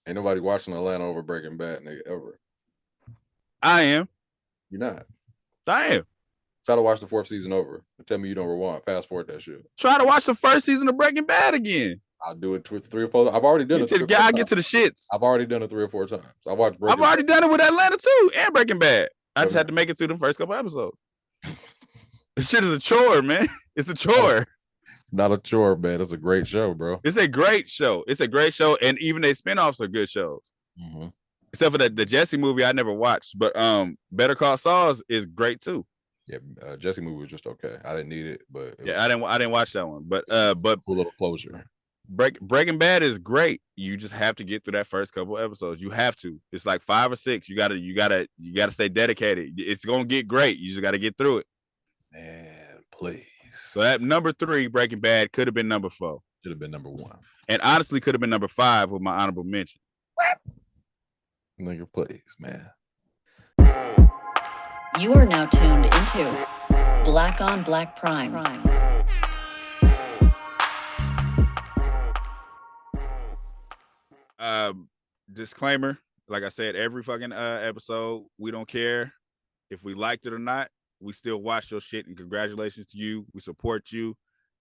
Ain't nobody watching Atlanta over Breaking Bad, nigga, ever. I am. You're not. I am. Try to watch the fourth season over and tell me you don't rewind. Fast forward that shit. Try to watch the first season of Breaking Bad again. I'll do it 3 or 4. I've already done it 3 or 4 I times. get to the shits. I've already done it 3 or 4 times. I watched I've Breaking already Bad. done it with Atlanta too, and Breaking Bad. I just So, had to make it through the first couple episodes. This shit is a chore, man. It's a chore. not a chore, man. It's a great show, bro. It's a great show. It's a great show, and even their spinoffs are good shows. Mm-hmm. Except for the Jesse movie, I never watched, but Better Call Saul is great too. Yeah, Jesse movie was just okay. I didn't need it, but I didn't watch that one, but cool little closure. Breaking Bad is great. You just have to get through that first couple episodes. You have to. It's like 5 or 6. You gotta stay dedicated. It's gonna get great. You just gotta get through it. Man, please. So that number 3, Breaking Bad, could have been number 4. Should have been number 1. And honestly, could have been number 5 with my honorable mention. What? Nigga, please, man. You are now tuned into Black on Black Prime. Disclaimer, like I said, every fucking episode, we don't care if we liked it or not. We still watch your shit, and congratulations to you. We support you,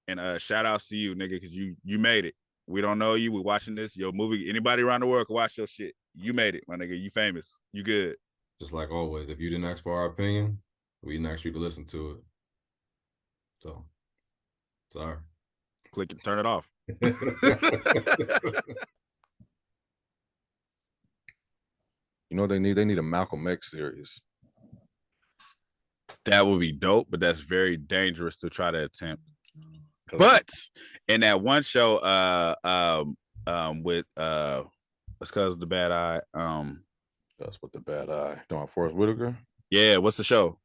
and shout outs to you, nigga, because you made it. We don't know you. We're watching this. Your movie, anybody around the world can watch your shit. You made it, my nigga. You famous. You good. Just like always, if you didn't ask for our opinion, we didn't ask you to listen to it. So, sorry. Click it, turn it off. You know what they need? They need a Malcolm X series. That would be dope, but that's very dangerous to try to attempt. But in that one show, with what's cause the bad eye, that's what the bad eye. Don't Forrest Whitaker. Yeah, what's the show?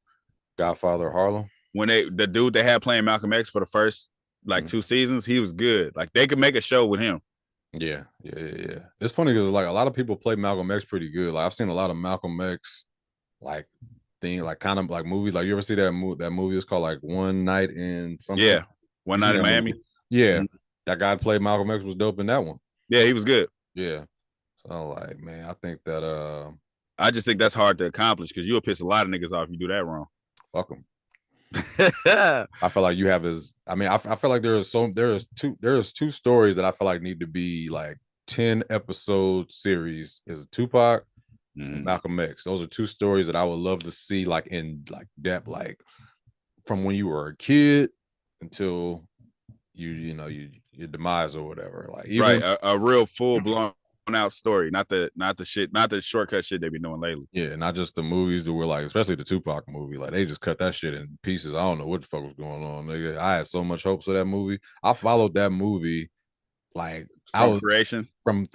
Godfather of Harlem. When the dude they had playing Malcolm X for the first 2 seasons, he was good. Like they could make a show with him. Yeah. It's funny because like a lot of people play Malcolm X pretty good. Like I've seen a lot of Malcolm X thing, like kind of like movies. Like you ever see that movie? That movie is called like One Night in something. Yeah, One Night in Miami. Movie? Yeah, that guy played Malcolm X was dope in that one. Yeah, he was good. Yeah, so like, man, I think that I just think that's hard to accomplish because you'll piss a lot of niggas off if you do that wrong. Fuck them. I feel like you have his. I mean, I feel like there's two stories that I feel like need to be like 10 episode series. Is Tupac and Malcolm X. Those are 2 stories that I would love to see like in like depth, like from when you were a kid until your demise or whatever. Like even, right, a real full blown out story, not the shortcut shit they be doing lately. Yeah, not just the movies that were like, especially the Tupac movie. Like they just cut that shit in pieces. I don't know what the fuck was going on, nigga. I had so much hopes for that movie. I followed that movie like from creation, from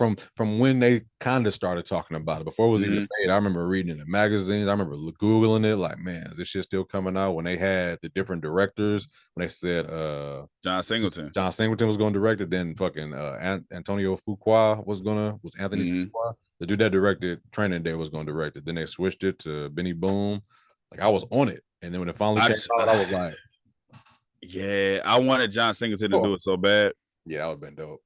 when they kind of started talking about it before it was even made. I remember reading in the magazines. I remember googling it. Like, man, is this shit still coming out? When they had the different directors, when they said John Singleton was going to direct it, then fucking Antonio Fuqua was Anthony Fuqua, the dude that directed Training Day was going to direct it. Then they switched it to Benny Boom. Like I was on it, and then when it finally came out, I was like, yeah, I wanted John Singleton to do it so bad. Yeah, that would have been dope.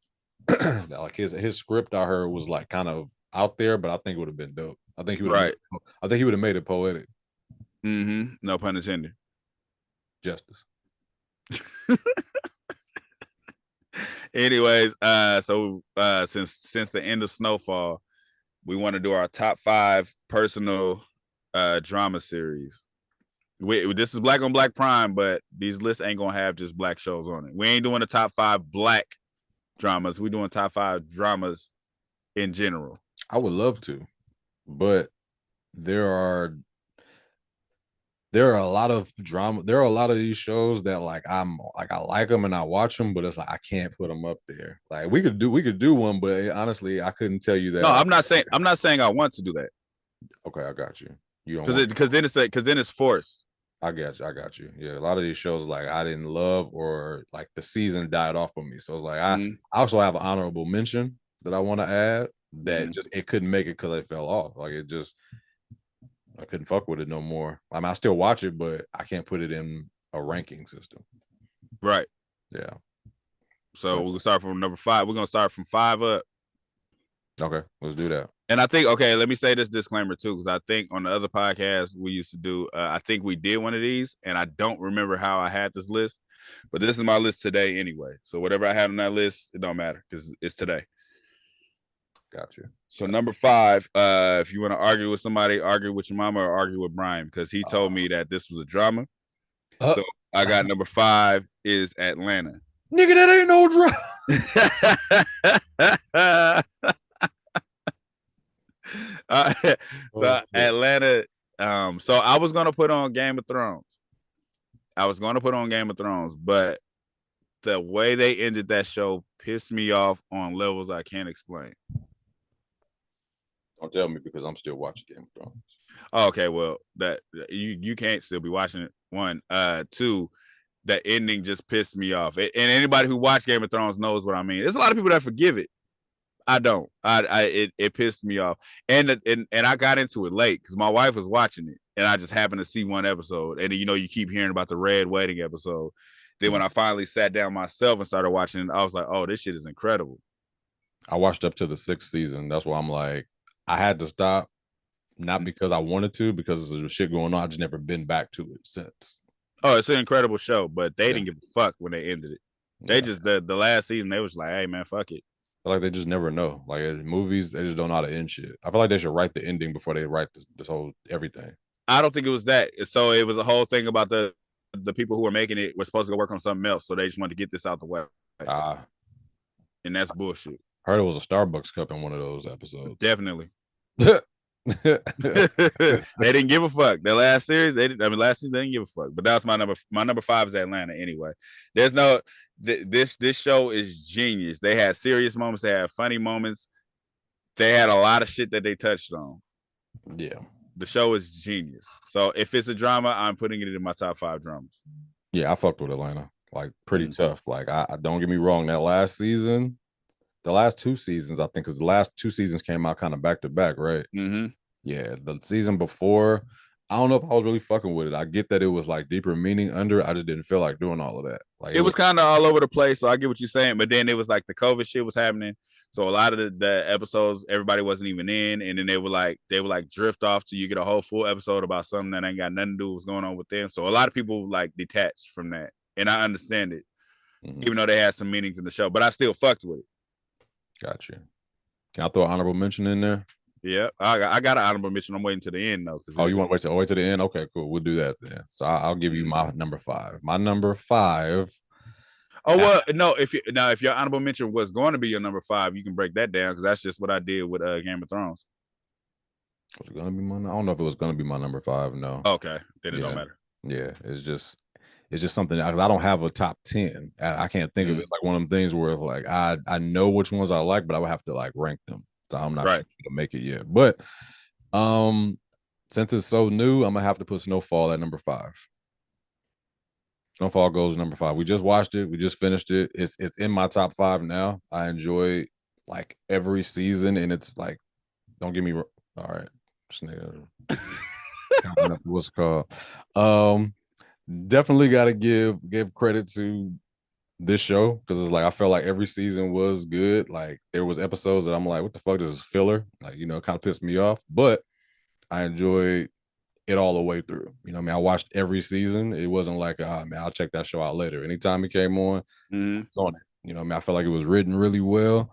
Like his script I heard was like kind of out there, but I think it would have been dope. I think he would have made it poetic. No pun intended. Justice. Anyways, so since the end of Snowfall, we want to do our top 5 personal drama series. This is Black on Black Prime, but these lists ain't gonna have just black shows on it. We ain't doing the top 5 black dramas. We're doing top 5 dramas in general. I would love to, but there are a lot of drama. There are a lot of these shows that I like them and I watch them, but it's like I can't put them up there. Like we could do one, but honestly, I couldn't tell you that. No, I'm not saying I want to do that. Okay, I got you. You don't because then it's forced. I got you. Yeah, a lot of these shows like I didn't love or like the season died off of me. So it's like I also have an honorable mention that I want to add that just it couldn't make it because it fell off. Like I couldn't fuck with it no more. I mean, I still watch it, but I can't put it in a ranking system. Right. Yeah. So we're gonna start from number 5. We're gonna start from 5 up. Okay, let's do that. And I think, okay, let me say this disclaimer too, because I think on the other podcast we used to do, I think we did one of these, and I don't remember how I had this list, but this is my list today anyway. So whatever I had on that list, it don't matter because it's today. Got you. So number 5, if you want to argue with somebody, argue with your mama or argue with Brian, because he told me that this was a drama. So I got number 5 is Atlanta. Nigga, that ain't no drama. So Atlanta. So I was gonna put on Game of Thrones. But the way they ended that show pissed me off on levels I can't explain. Don't tell me because I'm still watching Game of Thrones. Oh, okay, well, that you can't still be watching it. 1, 2, that ending just pissed me off. And anybody who watched Game of Thrones knows what I mean. There's a lot of people that forgive it. I don't. It pissed me off, and I got into it late because my wife was watching it, and I just happened to see one episode, and you keep hearing about the Red Wedding episode. Then when I finally sat down myself and started watching it, I was like, "Oh, this shit is incredible." I watched up to the 6th season. That's why I'm like, I had to stop, not because I wanted to, because there's shit going on. I just never been back to it since. Oh, it's an incredible show, but they didn't give a fuck when they ended it. They just the last season they was like, "Hey man, fuck it." I feel like they just never know. Like in movies, they just don't know how to end shit. I feel like they should write the ending before they write this whole everything. I don't think it was that. So it was a whole thing about the people who were making it were supposed to go work on something else, so they just wanted to get this out the way. And that's bullshit. Heard it was a Starbucks cup in one of those episodes. Definitely. They didn't give a fuck. The last series, last season they didn't give a fuck. But that's my number. My number 5 is Atlanta. Anyway, there's no this show is genius. They had serious moments. They had funny moments. They had a lot of shit that they touched on. Yeah, the show is genius. So if it's a drama, I'm putting it in my top 5 dramas. Yeah, I fucked with Atlanta. Like pretty tough. Like I don't get me wrong. That last season, the last 2 seasons, I think, because the last 2 seasons came out kind of back to back, right? Mm-hmm. Yeah, the season before, I don't know if I was really fucking with it. I get that it was like deeper meaning under it. I just didn't feel like doing all of that. Like it was kind of all over the place. So I get what you're saying, but then it was like the COVID shit was happening. So a lot of the episodes, everybody wasn't even in, and then they would like drift off till you get a whole full episode about something that ain't got nothing to do with what's going on with them. So a lot of people like detached from that, and I understand it, even though they had some meanings in the show. But I still fucked with it. Got you. Can I throw an honorable mention in there? Yeah, I got an honorable mention. I'm waiting to the end though. Oh, you want to wait to the end? Okay, cool. We'll do that then. So I'll give you my number 5. My number 5. Oh well, no. If your honorable mention was going to be your number 5, you can break that down because that's just what I did with Game of Thrones. Was it gonna be I don't know if it was gonna be my number 5. No. Okay, then it don't matter. Yeah, it's just something I don't have a top 10. I can't think of it. It's like one of them things where like I know which ones I like, but I would have to like rank them. So I'm not sure to make it yet. But since it's so new, I'm gonna have to put Snowfall at number 5. Snowfall goes number 5. We just watched it. We just finished it. It's in my top 5 now. I enjoy like every season, and it's like, don't get me wrong. All right, what's it called? Definitely got to give credit to this show because it's like I felt like every season was good. Like there was episodes that I'm like, what the fuck, this is filler. Like, kind of pissed me off, but I enjoyed it all the way through. I mean, I watched every season. It wasn't like, man, I'll check that show out later. Anytime it came on, it's on it. I mean, I felt like it was written really well.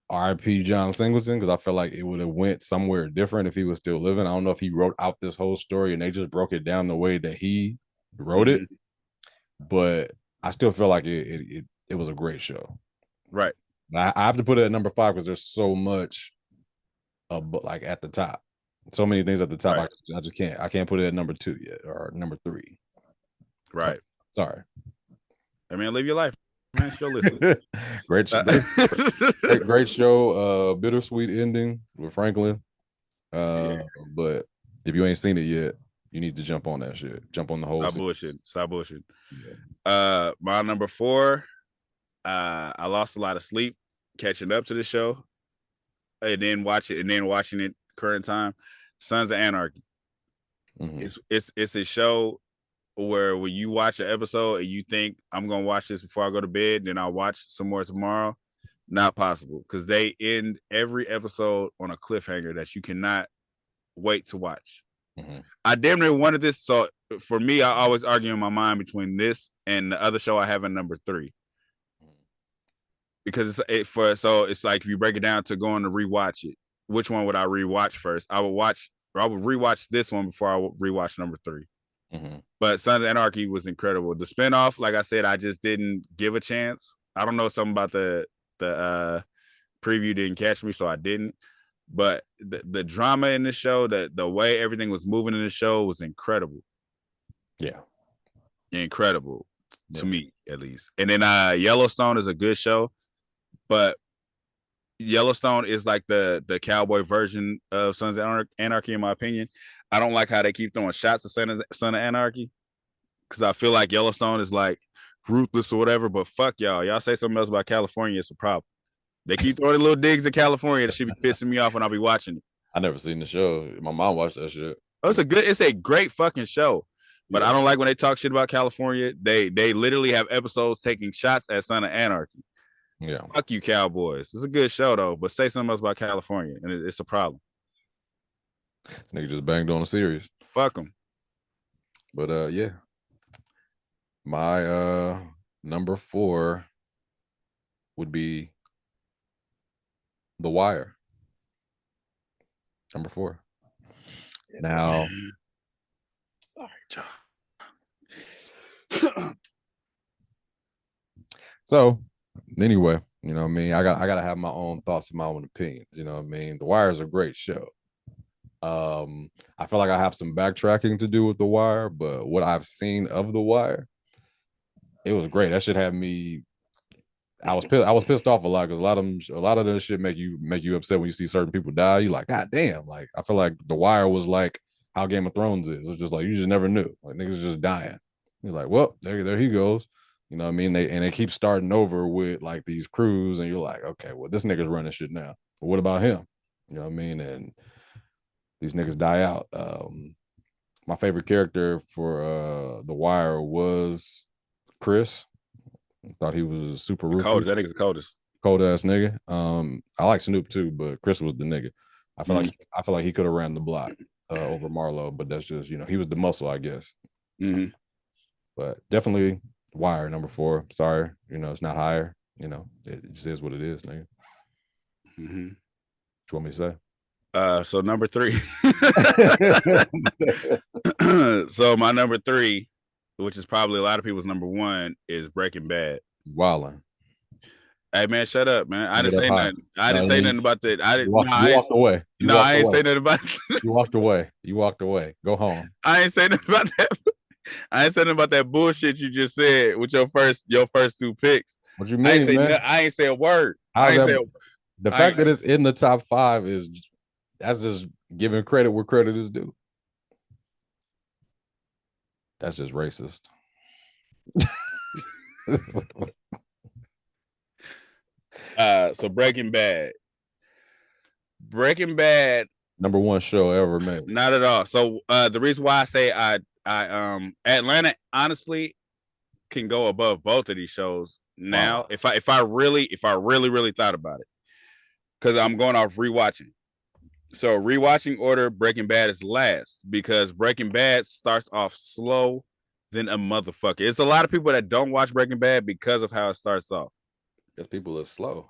R.I.P. John Singleton, because I felt like it would have went somewhere different if he was still living. I don't know if he wrote out this whole story and they just broke it down the way that he wrote it, but I still feel like it was a great show. Right. I have to put it at number 5 because there's so much, like at the top, so many things at the top. Right. I just can't. I can't put it at number 2 yet or number 3. Right. Sorry. I mean, live your life. Man, show listen. Great show. Bittersweet ending with Franklin. But if you ain't seen it yet, you need to jump on that shit. Jump on the whole. Stop bullshit. Yeah. My number 4. I lost a lot of sleep catching up to the show, and then watching it current time. Sons of Anarchy. It's a show where when you watch an episode and you think I'm gonna watch this before I go to bed, then I'll watch some more tomorrow. Not possible, because they end every episode on a cliffhanger that you cannot wait to watch. Mm-hmm. I damn near wanted this. So for me, I always argue in my mind between this and the other show I have in number 3. Because it's like if you break it down to going to rewatch it, which one would I rewatch first? I would rewatch this one before I would rewatch number 3. Mm-hmm. But Sons of Anarchy was incredible. The spinoff, like I said, I just didn't give a chance. I don't know, something about the preview didn't catch me, so I didn't. But the drama in the show, the way everything was moving in the show was incredible. Yeah, incredible to me, at least. And then Yellowstone is a good show, but Yellowstone is like the cowboy version of Sons of Anarchy, in my opinion. I don't like how they keep throwing shots at Son of Anarchy, because I feel like Yellowstone is like ruthless or whatever, but fuck y'all. Y'all say something else about California, it's a problem. They keep throwing little digs at California that should be pissing me off when I'll be watching it. I never seen the show. My mom watched that shit. Oh, it's a great fucking show. But yeah. I don't like when they talk shit about California. They literally have episodes taking shots at Son of Anarchy. Yeah. Fuck you, Cowboys. It's a good show though, but say something else about California, and it's a problem. This nigga just banged on a series. Fuck them. But yeah. My number 4 would be The Wire. Number 4. Now, all right, John. So, anyway, you know what I mean? I gotta have my own thoughts and my own opinions. You know what I mean? The Wire is a great show. I feel like I have some backtracking to do with The Wire, but what I've seen of The Wire, it was great. That shit had me. I was pissed off a lot, because a lot of this shit make you upset when you see certain people die. You like, God damn! Like, I feel like The Wire was like how Game of Thrones is. It's just like you just never knew. Like, niggas just dying. You're like, well, there he goes. You know what I mean? They keep starting over with like these crews, and you're like, okay, well, this nigga's running shit now. But what about him? You know what I mean? And these niggas die out. My favorite character for The Wire was Chris. I thought he was super ruthless. That nigga's the coldest. Cold ass nigga. I like Snoop too, but Chris was the nigga. I feel like he could have ran the block over Marlo, but that's just, he was the muscle, I guess. Mm-hmm. But definitely Wire number 4. Sorry, it's not higher. It just is what it is, nigga. Mm-hmm. What you want me to say? So number 3. So my number 3, which is probably a lot of people's number 1, is Breaking Bad. Wildin'. Hey man, shut up, man. I didn't say nothing. I didn't say nothing about that. I didn't. You walked away. I ain't say nothing about that. You walked away. Go home. I ain't say nothing about that. I ain't saying about that bullshit you just said with your first 2 picks. What you mean, man? I ain't say a word. The fact that it's in the top 5 that's just giving credit where credit is due. That's just racist. So Breaking Bad, number 1 show ever made. Not at all. So the reason why I say I Atlanta honestly can go above both of these shows now. Wow. If I really thought about it, because I'm going off rewatching. So rewatching order, Breaking Bad is last, because Breaking Bad starts off slow than a motherfucker. It's a lot of people that don't watch Breaking Bad because of how it starts off. Because people are slow.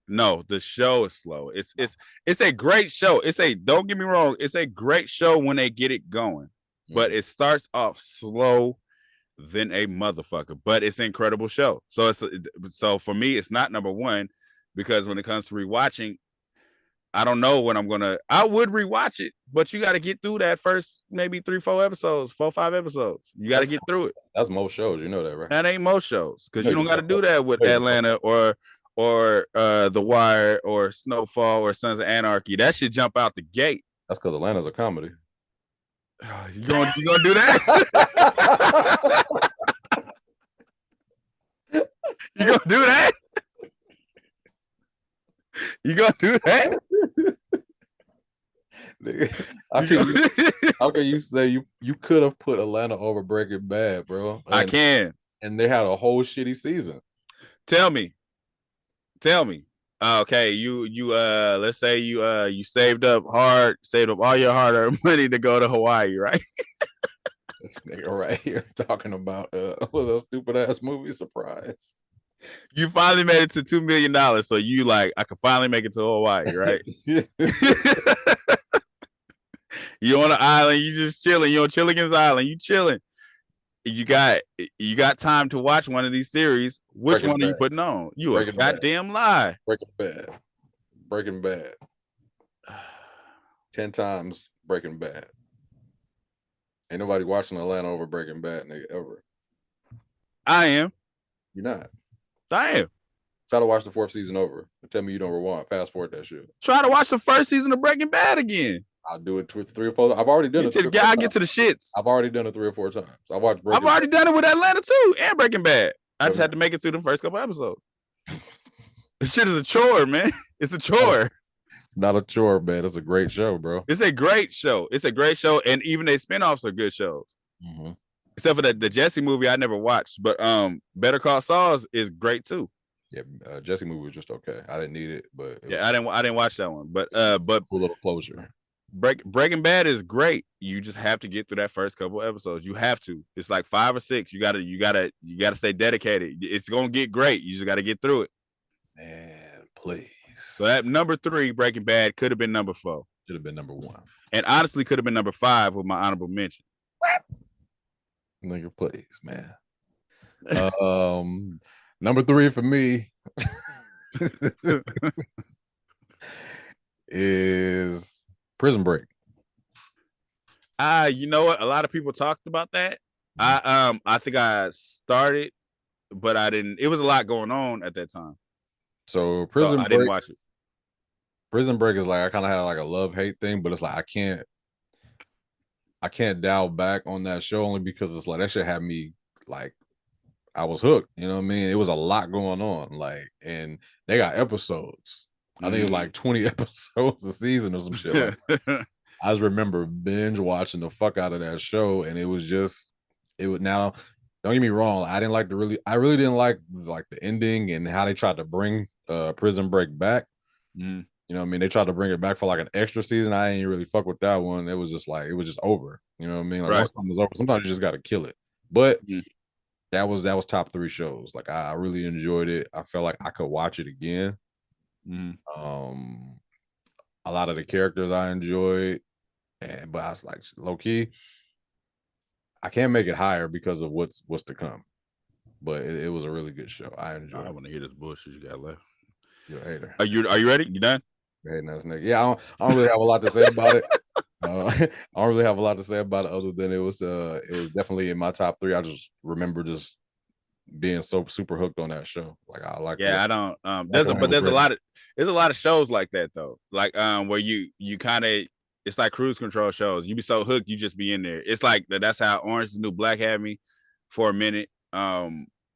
No, the show is slow. It's a great show. Don't get me wrong, it's a great show when they get it going. But it starts off slow than a motherfucker. But it's an incredible show. So for me, it's not number 1, because when it comes to rewatching, I don't know when I would rewatch it, but you got to get through that first maybe 3-4 episodes, 4-5 episodes. You got to get through it. That's most shows, you know that, right? That ain't most shows, because you don't got to do that with Atlanta or The Wire or Snowfall or Sons of Anarchy. That should jump out the gate. That's because Atlanta's a comedy. You gonna do that? You gonna do that? You gonna do that? How can you say you could have put Atlanta over Breaking Bad, bro? I can. And they had a whole shitty season. Tell me. Okay, you let's say you saved up all your hard-earned money to go to Hawaii, right? This nigga right here talking about was a stupid ass movie Surprise. You finally made it to $2 million, so you like I could finally make it to Hawaii, right? You on an island, you just chilling. You on Chilligan's Island, you chilling. You got time to watch one of these series. Which Breaking one are you Bad. putting on? You Breaking a goddamn lie. Breaking Bad. 10 times Breaking Bad. Ain't nobody watching Atlanta over Breaking Bad, nigga, ever. I am. You're not. I am. Try to watch the 4th season over and tell me you don't rewind. Fast forward that shit. Try to watch the first season of Breaking Bad again. I'll do it 3 or 4. I've already done it. I get to the shits. I've already done it 3 or 4 times. I've already done it with Atlanta too and Breaking Bad. I just had to make it through the first couple episodes. This shit is a chore, man. It's a chore. It's not a chore, man. It's a great show, bro. It's a great show. It's a great show, and even their spinoffs are good shows. Mm-hmm. Except for the Jesse movie, I never watched, but Better Call Saul is great too. Yeah, Jesse movie was just okay. I didn't need it, but I didn't watch that one. But cool little closure. Breaking Bad is great. You just have to get through that first couple episodes. You have to. It's like 5 or 6. You gotta stay dedicated. It's gonna get great. You just gotta get through it. Man, please. So that number 3, Breaking Bad, could have been number 4. Should have been number 1. And honestly, could have been number 5 with my honorable mention. What? Nigga, please, man. Number 3 for me is Prison Break. You know what? A lot of people talked about that. I think I started, but I didn't. It was a lot going on at that time. So Prison Break, I didn't watch it. Prison Break is like I kind of had like a love-hate thing, but it's like I can't dial back on that show only because it's like that shit had me like I was hooked. You know what I mean? It was a lot going on, like, and they got episodes. I think it's like 20 episodes a season or some shit. Like I just remember binge watching the fuck out of that show, and it was now. Don't get me wrong, I really didn't like the ending and how they tried to bring Prison Break back. Mm-hmm. You know what I mean? They tried to bring it back for like an extra season. I ain't really fuck with that one. It was just over. You know what I mean? Like once something was over, sometimes you just gotta kill it. But that was top 3 shows. Like I really enjoyed it. I felt like I could watch it again. A lot of the characters I enjoyed, but I was like low key. I can't make it higher because of what's to come, but it was a really good show. I enjoyed. I want to hear this bullshit you got left. You're a hater. Are you ready? You done? Hey, nice nigga. Yeah, I don't really have a lot to say about it. I don't really have a lot to say about it other than it was definitely in my top 3. I just remember just being so super hooked on that show. Like I like. Yeah, I don't. There's a lot of shows like that though. Like where you kind of. It's like cruise control shows. You be so hooked, you just be in there. It's like that's how Orange is the New Black had me for a minute.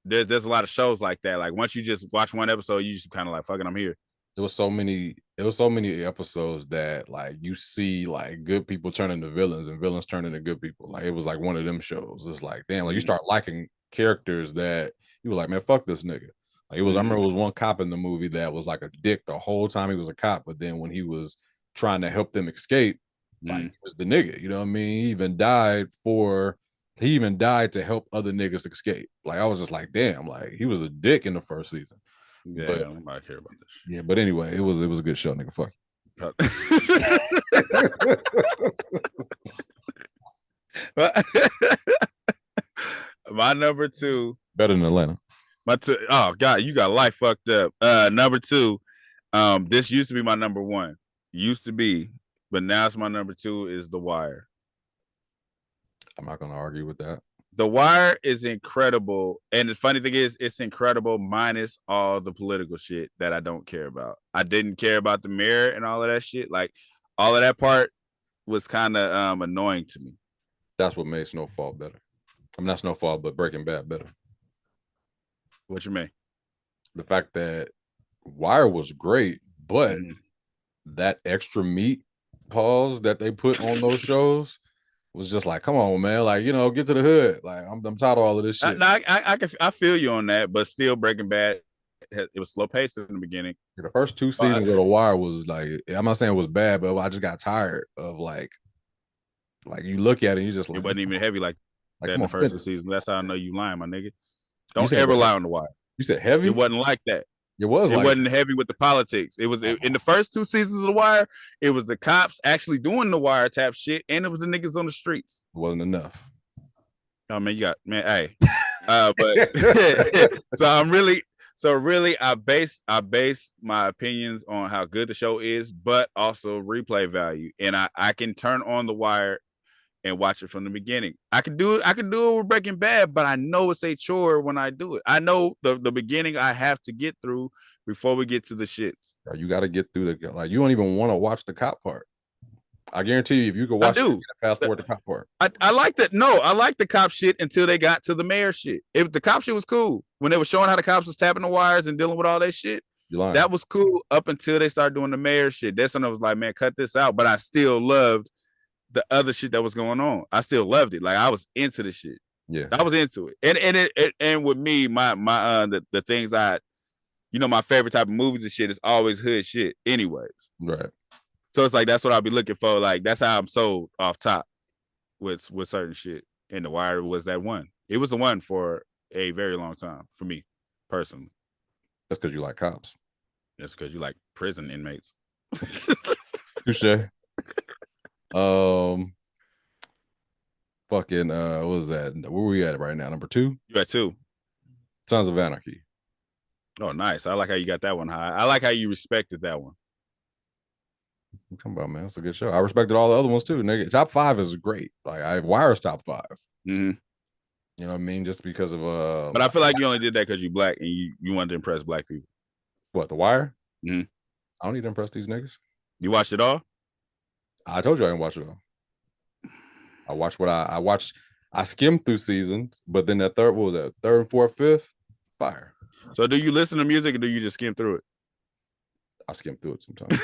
There's a lot of shows like that. Like once you just watch one episode, you just kind of like, fucking, I'm here. It was so many episodes that like you see like good people turn into villains and villains turn into good people. Like it was like one of them shows. It's like, damn, like you start liking characters that you were like, man, fuck this nigga. Like it was, I remember it was one cop in the movie that was like a dick the whole time he was a cop, but then when he was trying to help them escape, like he was the nigga, you know what I mean? He even died to help other niggas escape. Like I was just like, damn, like he was a dick in the first season. Yeah, but, I don't care about this shit. Yeah, but anyway, it was a good show, nigga. Fuck. My number 2. Better than Atlanta. Oh God, you got life fucked up. Number 2. This used to be my number 1. Used to be, but now it's my number 2 is The Wire. I'm not gonna argue with that. The Wire is incredible, and the funny thing is, it's incredible minus all the political shit that I don't care about. I didn't care about the mayor and all of that shit. Like all of that part was kind of annoying to me. That's what made Snowfall better. I mean, not Snowfall, but Breaking Bad better. What you mean? The fact that Wire was great, but that extra meat pause that they put on those shows was just like, come on, man, like, you know, get to the hood. Like I'm tired of all of this shit. I feel you on that, but still Breaking Bad it was slow paced in the beginning. The first 2 seasons of The Wire was like, I'm not saying it was bad, but I just got tired of like you look at it, and you just like, it wasn't even heavy like that in the first 2 seasons. That's how I know you lying, my nigga. Don't ever lie on The Wire. You said heavy? It wasn't like that. It wasn't heavy with the politics. It was in the first 2 seasons of The Wire. It was the cops actually doing the wiretap shit, and it was the niggas on the streets. It wasn't enough. Oh man, hey. But so really, I base my opinions on how good the show is, but also replay value. And I can turn on The Wire and watch it from the beginning. I could do it with Breaking Bad, but I know it's a chore when I do it. I know the beginning I have to get through before we get to the shits. You got to get through you don't even want to watch the cop part. I guarantee you, if you could watch it, fast forward the cop part. I like that. No, I like the cop shit until they got to the mayor shit. If the cop shit was cool when they were showing how the cops was tapping the wires and dealing with all that shit, that was cool up until they started doing the mayor shit. That's when I was like, man, cut this out. But I still loved the other shit that was going on. I still loved it. Like I was into the shit. Yeah, I was into it. And with me, the things my favorite type of movies and shit is always hood shit. Anyways, right. So it's like that's what I'll be looking for. Like that's how I'm sold off top with certain shit. And The Wire was that one. It was the one for a very long time for me personally. That's because you like cops. That's because you like prison inmates. Touche. Fucking what was that? Where we at right now? Number 2? You at 2. Sons of Anarchy. Oh, nice. I like how you got that one high. I like how you respected that one. I'm talking about, man, it's a good show. I respected all the other ones too, nigga. Top 5 is great. Like Wire's top 5. Mm-hmm. You know what I mean? Just because of But I feel like you only did that because you black and you wanted to impress black people. What, The Wire? Mm-hmm. I don't need to impress these niggas. You watched it all? I told you I didn't watch it all. I watched what I watched. I skimmed through seasons, but then that third, what was that? 3rd, 4th, 5th, fire. So do you listen to music or do you just skim through it? I skim through it sometimes.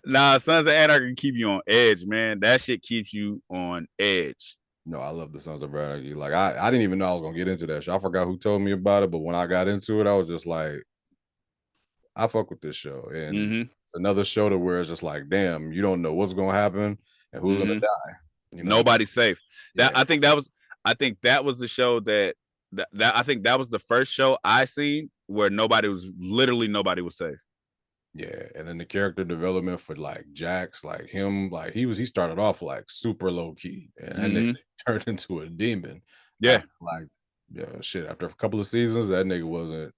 Nah, Sons of Anarchy can keep you on edge, man. That shit keeps you on edge. No, I love the Sons of Anarchy. Like I didn't even know I was gonna get into that show. I forgot who told me about it, but when I got into it, I was just like, I fuck with this show. And it's another show to where it's just like, damn, you don't know what's gonna happen and who's gonna die. You know? Nobody's safe. That I think that was the show that I think that was the first show I seen where nobody was safe. Yeah, and then the character development for like Jax, like him, like he started off like super low key, and then turned into a demon. Yeah, shit. After a couple of seasons, that nigga wasn't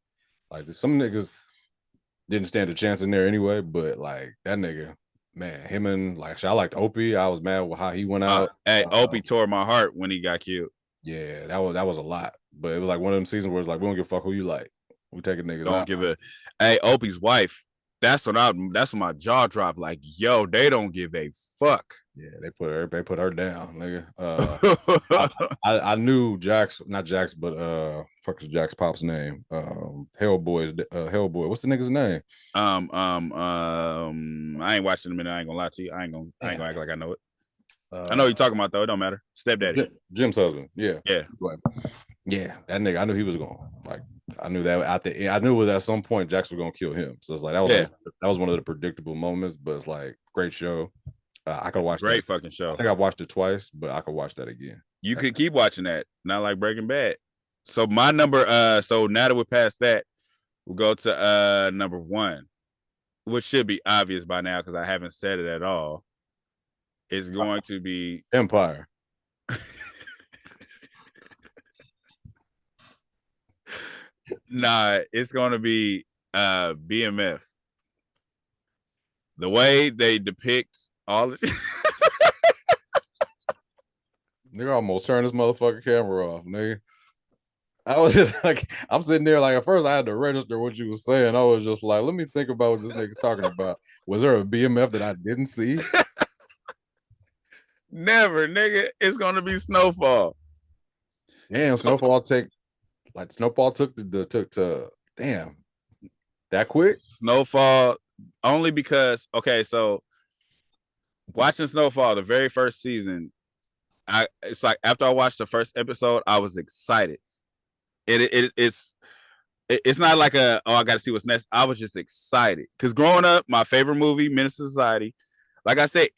like some niggas didn't stand a chance in there anyway. But like that nigga, man, him and like I liked Opie. I was mad with how he went out. Opie tore my heart when he got killed. Yeah, that was a lot, but it was like one of them seasons where it's like we don't give a fuck who you like. We taking niggas don't out. Give a Opie's wife. That's when my jaw dropped. Like, yo, they don't give a fuck. Yeah, they put her down, nigga. I knew Jax, not Jax, but fuck is Jax Pop's name? Hellboy. What's the nigga's name? I ain't watching him in. I ain't gonna lie to you. I ain't gonna act like I know it. I know what you're talking about though. It don't matter. Stepdaddy. Jim's husband. Yeah. Yeah. Yeah. That nigga. I knew he was going. Like I knew that I knew it was at some point Jax was gonna kill him. So it's like that was one of the predictable moments. But it's like great show. I could watch great fucking show. I think I've watched it twice, but I could watch that again. You could keep watching that. Not like Breaking Bad. So my number. So now that we're past that, we'll go to number 1, which should be obvious by now because I haven't said it at all. Is going to be Empire. Nah, it's going to be BMF. The way they depict all this. Nigga almost turned this motherfucking camera off, nigga. I was just like, I'm sitting there like at first I had to register what you were saying. I was just like, let me think about what this nigga talking about. Was there a BMF that I didn't see? Never, nigga. It's gonna be Snowfall. Damn, Snowfall took to damn that quick. Snowfall only because so watching Snowfall the very first season, it's like after I watched the first episode, I was excited. It's not like I got to see what's next. I was just excited because growing up, my favorite movie, Menace to Society. Like I said,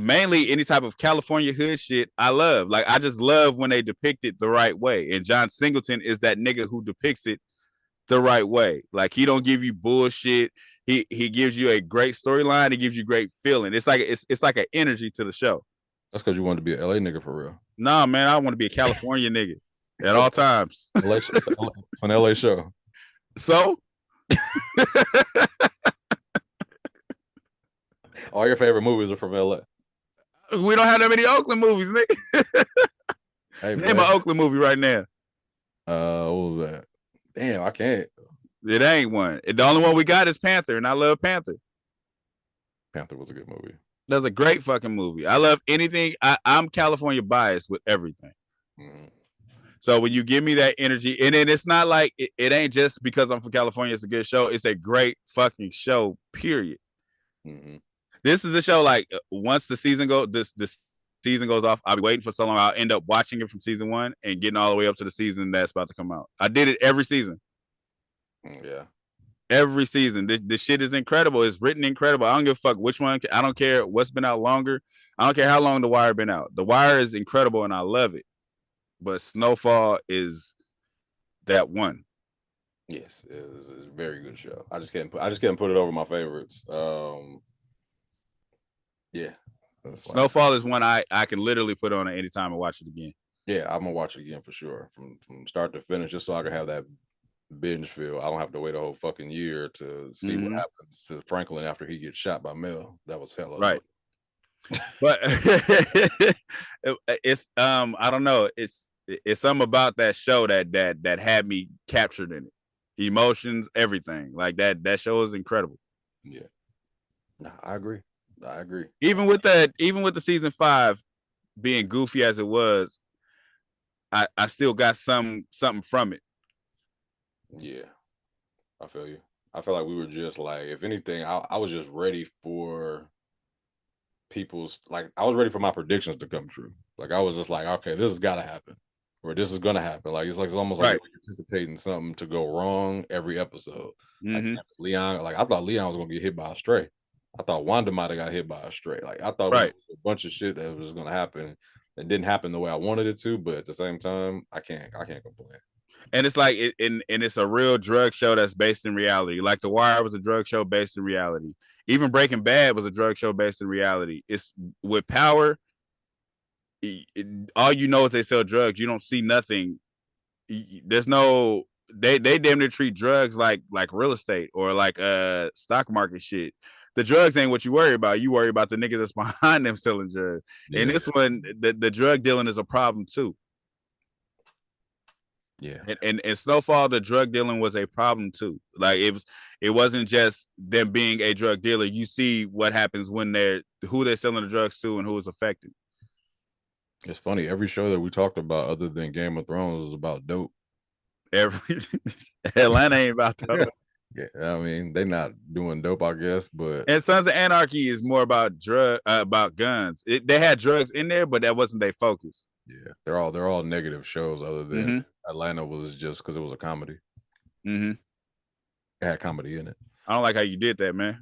mainly any type of California hood shit, I love. Like I just love when they depict it the right way. And John Singleton is that nigga who depicts it the right way. Like he don't give you bullshit. He gives you a great storyline. He gives you great feeling. It's like an energy to the show. That's because you wanted to be an LA nigga for real. Nah, man, I want to be a California nigga at all times. It's an LA show. So all your favorite movies are from LA. We don't have that many Oakland movies, nigga. Hey, name an Oakland movie right now. What was that? Damn, I can't. It ain't one. The only one we got is Panther, and I love Panther. Panther was a good movie. That's a great fucking movie. I love anything. I'm California biased with everything. Mm-hmm. So when you give me that energy, and then it's not like it ain't just because I'm from California. It's a good show. It's a great fucking show. Period. Mm-hmm. This is a show like once the season this season goes off, I'll be waiting for so long. I'll end up watching it from season 1 and getting all the way up to the season that's about to come out. I did it every season. Yeah. Every season. This shit is incredible. It's written incredible. I don't give a fuck which one. I don't care what's been out longer. I don't care how long The Wire been out. The Wire is incredible and I love it. But Snowfall is that one. Yes, it's a very good show. I just can't put it over my favorites. Yeah. Snowfall is one I can literally put on at any time and watch it again. Yeah, I'm gonna watch it again for sure, from start to finish, just so I can have that binge feel. I don't have to wait a whole fucking year to see what happens to Franklin after he gets shot by Mel. That was hella right. But it's I don't know. It's something about that show that had me captured in it. Emotions, everything. Like that show is incredible. Yeah. Nah, I agree. Even with the season 5 being goofy as it was, I still got something from it. Yeah, I feel you. I feel like we were just like, if anything, I was just ready for I was ready for my predictions to come true. Like I was just like, okay, this has got to happen, or this is gonna happen. Like it's almost like you're anticipating something to go wrong every episode. Mm-hmm. Like Leon, like I thought Leon was gonna get hit by a stray. I thought Wanda might have got hit by a stray. Like I thought it was a bunch of shit that was gonna happen. It didn't happen the way I wanted it to, but at the same time, I can't complain. And it's like and it's a real drug show that's based in reality. Like The Wire was a drug show based in reality. Even Breaking Bad was a drug show based in reality. It's with Power. All you know is they sell drugs. You don't see nothing. There's no. They damn near treat drugs like real estate or like stock market shit. The drugs ain't what you worry about. You worry about the niggas that's behind them selling drugs. Yeah. And this one, the drug dealing is a problem too. Yeah. And Snowfall, the drug dealing was a problem too. Like it wasn't just them being a drug dealer. You see what happens when who they're selling the drugs to and who is affected. It's funny. Every show that we talked about other than Game of Thrones is about dope. Atlanta ain't about dope. Yeah, I mean, they're not doing dope, I guess, but and Sons of Anarchy is more about about guns. They had drugs in there, but that wasn't their focus. Yeah, they're all negative shows. Other than Atlanta was just because it was a comedy. Mm-hmm. It had comedy in it. I don't like how you did that, man.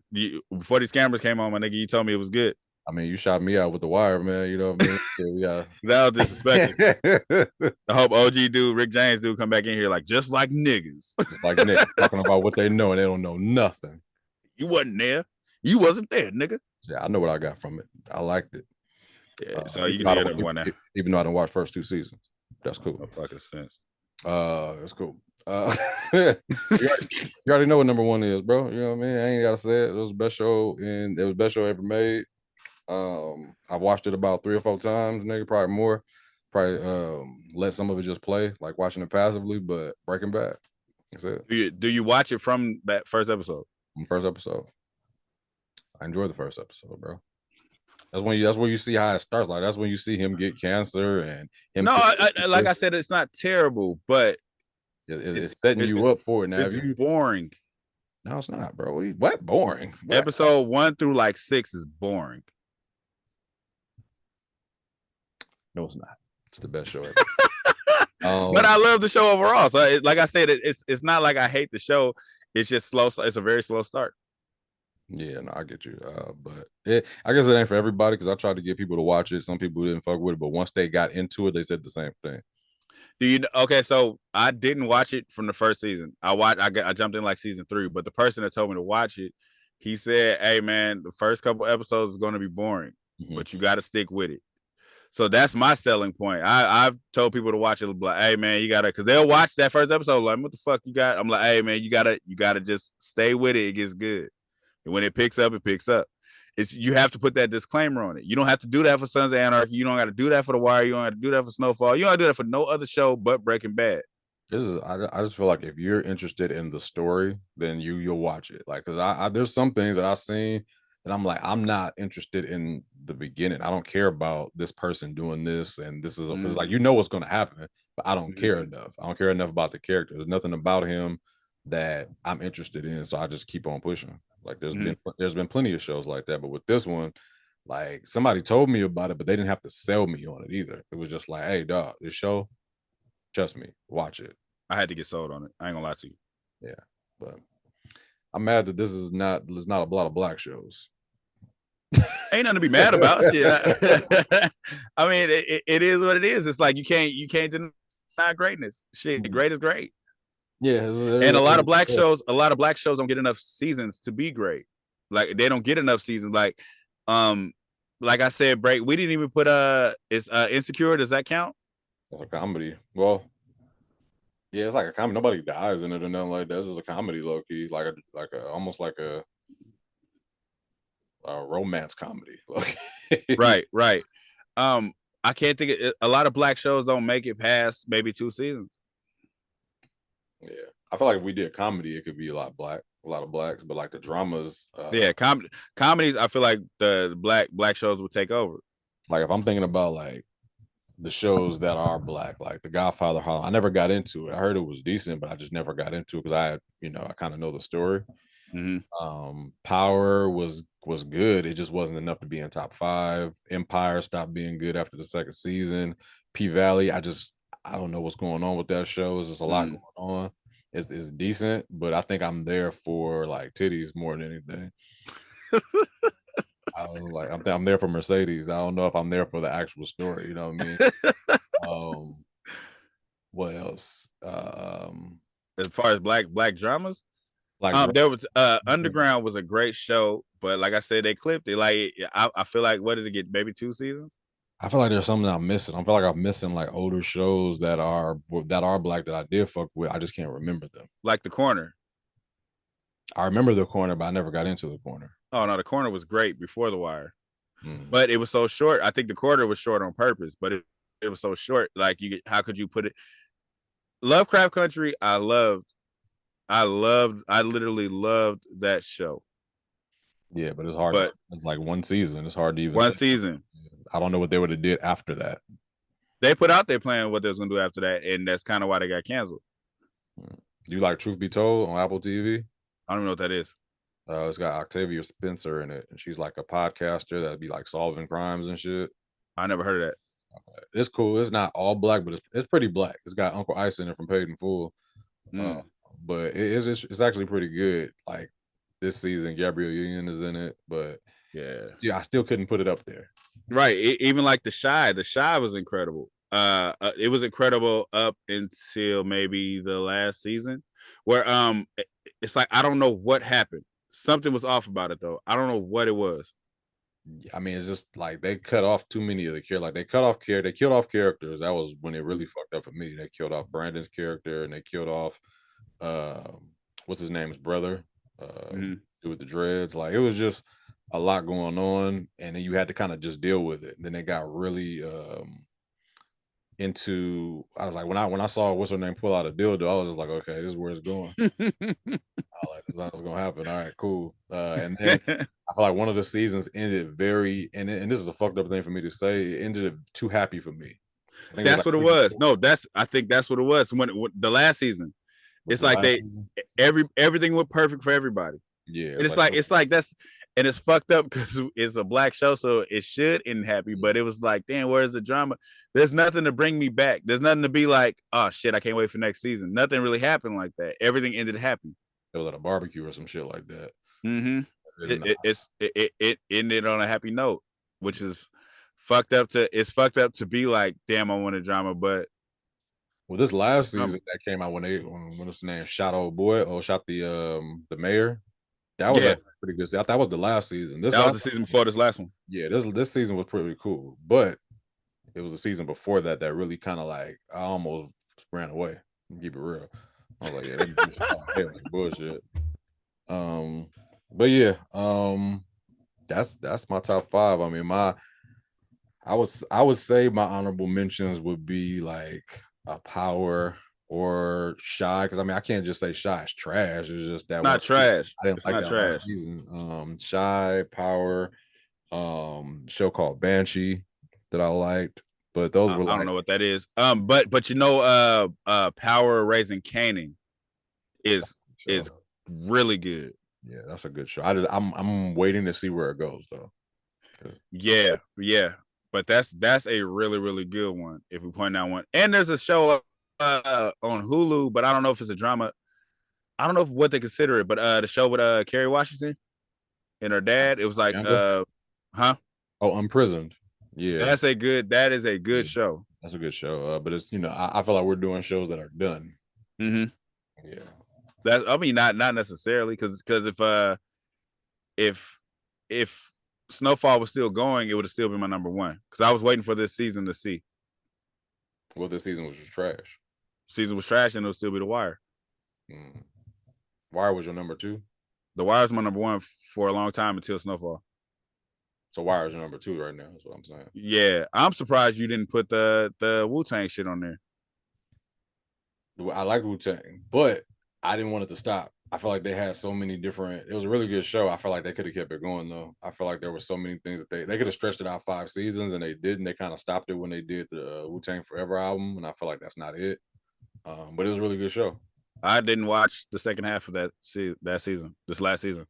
Before these cameras came on, my nigga, you told me it was good. I mean, you shot me out with The Wire, man. You know what I mean? Yeah, we got that was disrespectful. I hope OG dude, Rick James dude, come back in here just like niggas. Just like niggas talking about what they know and they don't know nothing. You wasn't there. You wasn't there, nigga. Yeah, I know what I got from it. I liked it. Yeah, so you can get another one now. Even though I didn't watch first 2 seasons. That's cool. No fucking sense. That's cool. You already know what number 1 is, bro. You know what I mean? I ain't gotta say it. It was the best show ever made. I've watched it about 3 or 4 times, nigga, probably more. Probably let some of it just play, like watching it passively, but Breaking Bad. That's it. Do you watch it from that first episode? From first episode. I enjoyed the first episode, bro. That's when you see how it starts. Like that's when you see him get cancer and him. No, like I said, it's not terrible, but it's setting you up for it. Now, it's boring. No, it's not, bro. What boring? What? Episode 1 through 6 is boring. No, it's not. It's the best show ever. But I love the show overall. So like I said, it's not like I hate the show. It's just slow. It's a very slow start. Yeah, no, I get you. But I guess it ain't for everybody because I tried to get people to watch it. Some people didn't fuck with it, but once they got into it, they said the same thing. Okay, so I didn't watch it from the first season. I jumped in like season 3, but the person that told me to watch it, he said, "Hey man, the first couple episodes is going to be boring, but you got to stick with it." So that's my selling point. I've told people to watch it, like, "Hey man, you gotta," because they'll watch that first episode like, "What the fuck you got?" I'm like, "Hey man, you gotta just stay with it. It gets good, and when it picks up, it picks up." You have to put that disclaimer on it. You don't have to do that for Sons of Anarchy. You don't got to do that for The Wire. You don't have to do that for Snowfall. You don't have to do that for no other show but Breaking Bad. I just feel like if you're interested in the story, then you'll watch it. Like, cause I there's some things that I've seen that I'm like, I'm not interested in the beginning. I don't care about this person doing this, and this is because like what's going to happen, but I don't care enough. I don't care enough about the character. There's nothing about him that I'm interested in, so I just keep on pushing. Like there's been plenty of shows like that, but with this one, like somebody told me about it, but they didn't have to sell me on it either. It was just like, hey, dog, this show, trust me, watch it. I had to get sold on it. I ain't gonna lie to you. Yeah, but I'm mad that there's not a lot of black shows. Ain't nothing to be mad about. Yeah, I mean, it is what it is. It's like you can't deny greatness. Shit, great is great. Yeah, and a lot of black shows don't get enough seasons to be great. Like they don't get enough seasons. Like I said, break. We didn't even put is Insecure. Does that count? That's a comedy. Well, yeah, it's like a comedy. Nobody dies in it or nothing like that. This is a comedy, low key, almost like a romance comedy. Right. I can't think of a lot of black shows don't make it past maybe 2 seasons. Yeah, I feel like if we did comedy, it could be a lot of blacks, but like the dramas. Comedies. I feel like the black shows would take over. Like if I'm thinking about like the shows that are black, like The Godfather, I never got into it. I heard it was decent, but I just never got into it because I kind of know the story. Power was good. It just wasn't enough to be in top 5. Empire stopped being good after the second season. P-Valley, I don't know what's going on with that show. It's just a lot going on. It's decent, but I think I'm there for like titties more than anything. I'm there for Mercedes. I don't know if I'm there for the actual story. You know what I mean? What else? As far as black dramas, there was Underground was a great show, but like I said, they clipped it. Like I feel like, what did it get? Maybe 2 seasons. I feel like there's something I'm missing. I feel like I'm missing like older shows that are black that I did fuck with. I just can't remember them. Like The Corner. I remember The Corner, but I never got into The Corner. Oh no, The Corner was great before The Wire, but it was so short. I think The Corner was short on purpose, but it was so short. Like how could you put it? Lovecraft Country, I literally loved that show. Yeah, but it's hard. It's like 1 season. It's hard to even. 1 season. I don't know what they would have did after that. They put out their plan what they was gonna do after that, and that's kind of why they got canceled. Do you like Truth Be Told on Apple TV? I don't even know what that is. It's got Octavia Spencer in it, and she's like a podcaster that'd be like solving crimes and shit. I never heard of that. Okay. It's cool. It's not all black, but it's pretty black. It's got Uncle Ice in it from Paid in Full. But it's actually pretty good. Like this season, Gabrielle Union is in it, but yeah, I still couldn't put it up there. Right. Even like The Chi was incredible. It was incredible up until maybe the last season, where it's like I don't know what happened. Something was off about it though. I don't know what it was. I mean, it's just like they cut off too many of the characters. Like they killed off characters. That was when it really fucked up for me. They killed off Brandon's character, and they killed off what's his name's brother, dude with the dreads. Like it was just a lot going on, and then you had to kind of just deal with it. And then they got really into. I was like, when I saw what's her name pull out a dildo, I was just like, okay, this is where it's going. This is what's gonna happen. All right, cool. And then I feel like one of the seasons ended and this is a fucked up thing for me to say. It ended too happy for me. That's what it was. No, I think that's what it was. When the last season, it's like everything went perfect for everybody. Yeah, and it's like that's, And it's fucked up because it's a black show, so it should end happy. But it was like, damn, where's the drama? There's nothing to bring me back. There's nothing to be like, oh shit, I can't wait for next season. Nothing really happened like that. Everything ended happy. It was at a barbecue or some shit like that. Mm-hmm. It ended on a happy note, which is fucked up. It's fucked up to be like, damn, I want a drama, but well, this last season that came out when what's the name, shot old boy or shot the mayor. That was pretty good. I thought that was the last season. That was the season before this last one. Yeah, this season was pretty cool, but it was the season before that really kind of like I almost ran away. Keep it real. I was like, yeah, that was bullshit. But yeah, that's my top 5. I mean, I would say my honorable mentions would be like a Power or Shy, because I mean I can't just say Shy is trash. It's just that not trash. I didn't like that last season. Shy, Power, show called Banshee that I liked, but those were I don't know what that is. But you know, Power Raising Kanan is really good. Yeah, that's a good show. I'm waiting to see where it goes though. Yeah. But that's a really, really good one if we point out one. And there's a show on Hulu, but I don't know if it's a drama. I don't know what they consider it, but the show with Kerry Washington and her dad, it was like huh? Oh, Imprisoned. Yeah. That is a good show. That's a good show. But it's, I feel like we're doing shows that are done. Mm-hmm. Yeah. That, I mean, not necessarily, because if Snowfall was still going, it would have still been my number 1. Because I was waiting for this season to see. Well, this season was just trash. Season was trash, and it'll still be The Wire. Wire was your number 2? The Wire is my number 1 for a long time until Snowfall. So Wire is your number 2 right now. That's what I'm saying. Yeah, I'm surprised you didn't put the Wu-Tang shit on there. I like Wu-Tang, but I didn't want it to stop. I feel like they had so many different. It was a really good show. I feel like they could have kept it going though. I feel like there were so many things that they could have stretched it out 5 seasons, and they didn't. They kind of stopped it when they did the Wu-Tang Forever album, and I feel like that's not it. But it was a really good show. I didn't watch the second half of that season. This last season,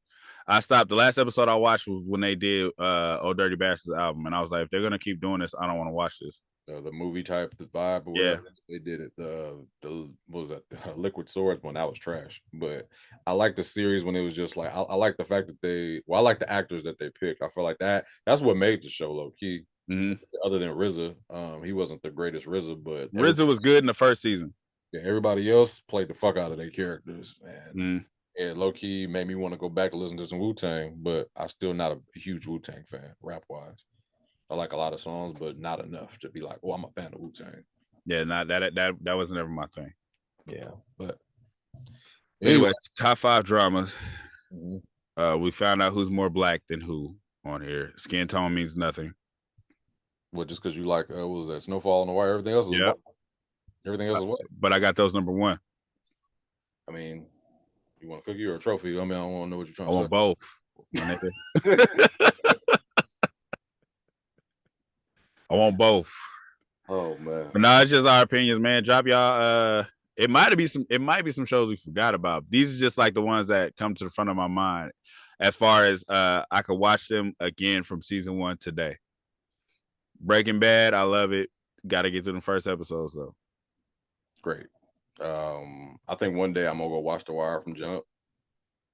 I stopped. The last episode I watched was when they did Old Dirty Bastards album, and I was like, if they're gonna keep doing this, I don't want to watch this. The movie type, the vibe, or whatever they did it. The what was that? The Liquid Swords one, that was trash. But I like the series when it was just like I like the fact that I like the actors that they picked. I feel like that's what made the show low key. Mm-hmm. Other than RZA, he wasn't the greatest RZA, but RZA was good in the first season. Yeah, everybody else played the fuck out of their characters, and low key made me want to go back and listen to some Wu-Tang. But I'm still not a huge Wu-Tang fan, rap wise. I like a lot of songs, but not enough to be like, oh, I'm a fan of Wu-Tang. Yeah, not that wasn't ever my thing. Yeah, but anyway, top 5 dramas. Mm-hmm. We found out who's more black than who on here. Skin tone means nothing. Well, just because you like, what was that, Snowfall on the Wire? Everything else is white. Everything else is white. But I got those number 1. I mean, you want a cookie or a trophy? I mean, I don't want to know what you're trying to say. I want both. I want both. Oh man. But no, it's just our opinions, man. Drop y'all. It might be some shows we forgot about. These are just like the ones that come to the front of my mind as far as I could watch them again from season 1 today. Breaking Bad, I love it. Got to get through the first episodes though. Great. I think one day I'm gonna go watch The Wire from jump.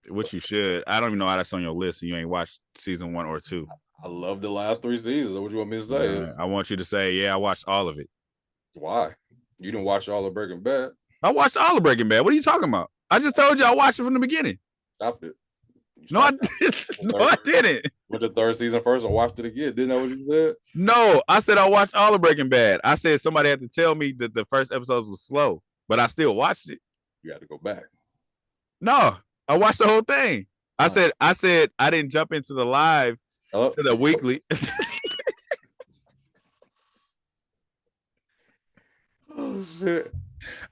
Which you should. I don't even know how that's on your list. And you ain't watched season 1 or 2. I love the last 3 seasons. What you want me to say? I want you to say, yeah, I watched all of it. Why? You didn't watch all of Breaking Bad? I watched all of Breaking Bad. What are you talking about? I just told you I watched it from the beginning. Stop it. No, I didn't. No, I didn't. Went the 3rd season first and watched it again. Didn't know what you said? No, I said I watched all of Breaking Bad. I said somebody had to tell me that the first episodes was slow, but I still watched it. You had to go back. No, I watched the whole thing. I said I didn't jump into the live to the weekly. Oh shit.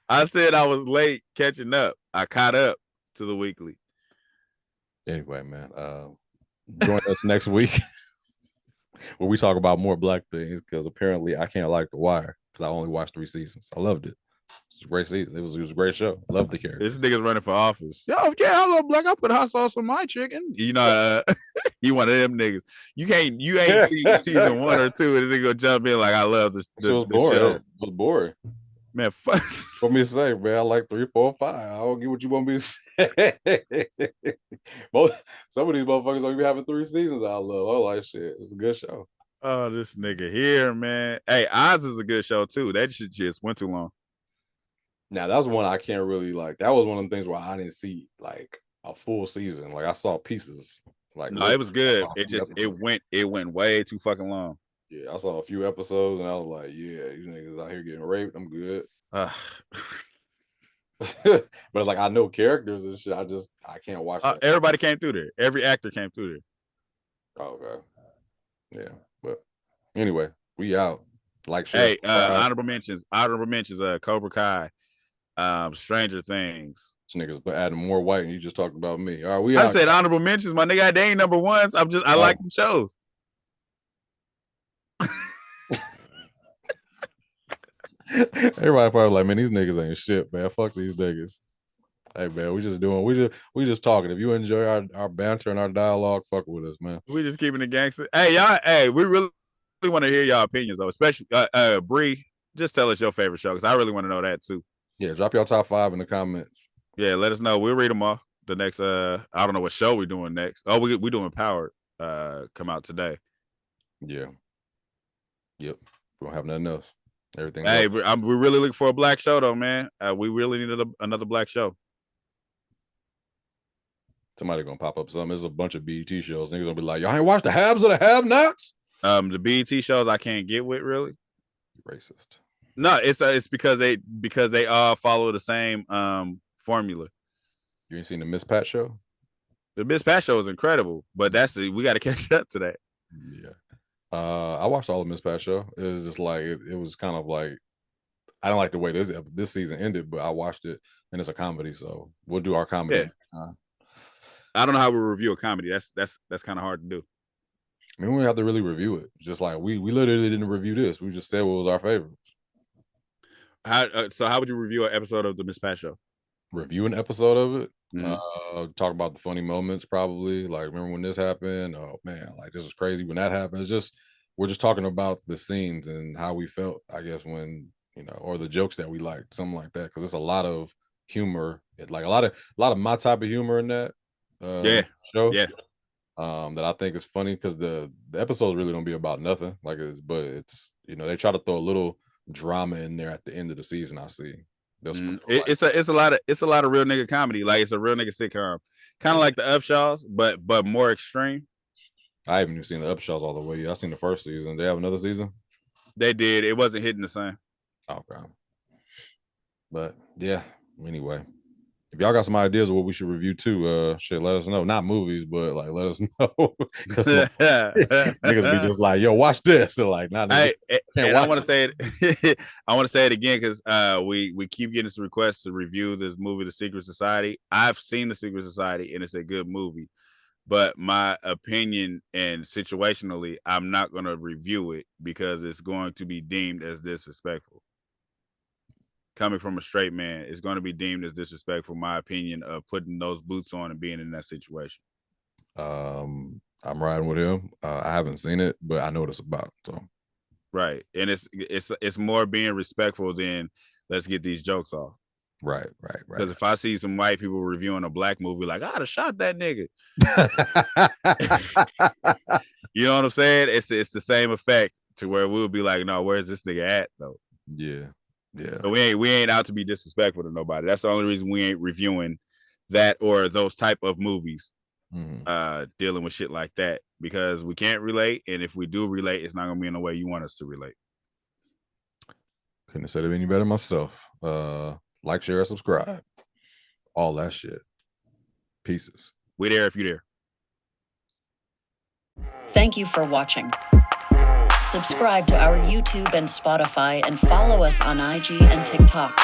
I said I was late catching up. I caught up to the weekly. Anyway, man, join us next week where we talk about more black things, because apparently I can't like The Wire because I only watched 3 seasons. I loved it. It's a great season. It was a great show. Love the character. This nigga's running for office. Yo, yeah, I love black. I put hot sauce on my chicken. You know, you one of them niggas. You ain't seen season 1 or 2, and this nigga gonna jump in like, I love this boring. show. It was boring. Man, fuck. What me to say, man? I like 3, 4, 5. I don't get what you want me to say. Some of these motherfuckers don't even having 3 seasons. I love. I like shit. It's a good show. Oh, this nigga here, man. Hey, Oz is a good show too. That shit just went too long. Now that was one I can't really like. That was one of the things where I didn't see like a full season. Like I saw pieces. Like no, it was good. It went way too fucking long. Yeah, I saw a few episodes and I was like, yeah, these niggas out here getting raped. I'm good. But it's like I know characters and shit. I can't watch that. Everybody came through there. Every actor came through there. Oh, okay. Yeah, but anyway, we out. Like, hey, honorable mentions. Cobra Kai, Stranger Things. This niggas but adding more white, and you just talked about me. All right, I said honorable mentions, my nigga. They ain't number ones. I like them shows. Everybody probably like, man, these niggas ain't shit, man. Fuck these niggas. Hey, man, we just talking. If you enjoy our banter and our dialogue, fuck with us, man. We just keeping it gangster. Hey, y'all. Hey, we really want to hear y'all opinions though, especially Bree. Just tell us your favorite show because I really want to know that too. Yeah, drop your top 5 in the comments. Yeah, let us know. We'll read them off. The next, I don't know what show we're doing next. Oh, we doing Powered. Come out today. Yeah. Yep. We don't have nothing else. Everything. Hey, we're really looking for a black show though, man. We really needed another black show. Somebody gonna pop up something. There's a bunch of BET shows. Niggas gonna be like, y'all ain't watched the haves of the have-nots? The BET shows I can't get with really. Racist. No, it's because they all follow the same formula. You ain't seen the Miss Pat show? The Miss Pat show is incredible, but we got to catch up to that. Yeah. I watched all of Miss Pat show. It was just like it was kind of like I don't like the way this season ended, but I watched it and it's a comedy, so we'll do our comedy next time. I don't know how we review a comedy. That's kind of hard to do. I mean, we have to really review it. Just like we literally didn't review this. We just said what was our favorites. How would you review an episode of the Miss Pat show? Review an episode of it. Mm-hmm. Talk about the funny moments, probably. Like, remember when this happened? Oh man, like this is crazy when that happened. It's just we're just talking about the scenes and how we felt, I guess, when or the jokes that we liked, something like that. Because it's a lot of humor, like a lot of my type of humor in that show. Yeah. That I think is funny because the episodes really don't be about nothing. Like but it's they try to throw a little drama in there at the end of the season. I see. It's a lot of real nigga comedy. Like it's a real nigga sitcom, kind of like the Upshaws, but more extreme. I haven't even seen the Upshaws all the way yet. I seen the first season. They have another season. They did. It wasn't hitting the same. Okay. But yeah. Anyway, if y'all got some ideas of what we should review too, shit, let us know. Not movies, but like let us know. Niggas be just like, yo, watch this. So like, not. I want to say it. I want to say it again because we keep getting some requests to review this movie, The Secret Society. I've seen The Secret Society, and it's a good movie. But my opinion and situationally, I'm not going to review it because it's going to be deemed as disrespectful. Coming from a straight man, it's going to be deemed as disrespectful, my opinion, of putting those boots on and being in that situation. I'm riding with him. I haven't seen it, but I know what it's about. So, right, and it's more being respectful than let's get these jokes off. Right. Because if I see some white people reviewing a black movie, like I'd have shot that nigga. You know what I'm saying? It's the same effect to where we'll be like, no, where's this nigga at though? Yeah. So we ain't out to be disrespectful to nobody. That's the only reason we ain't reviewing that or those type of movies, dealing with shit like that, because we can't relate, and if we do relate, it's not gonna be in the way you want us to relate. Couldn't have said it any better myself. Like, share, subscribe, all that shit. Pieces. We there if you there. Thank you for watching. Subscribe to our YouTube and Spotify and follow us on IG and TikTok.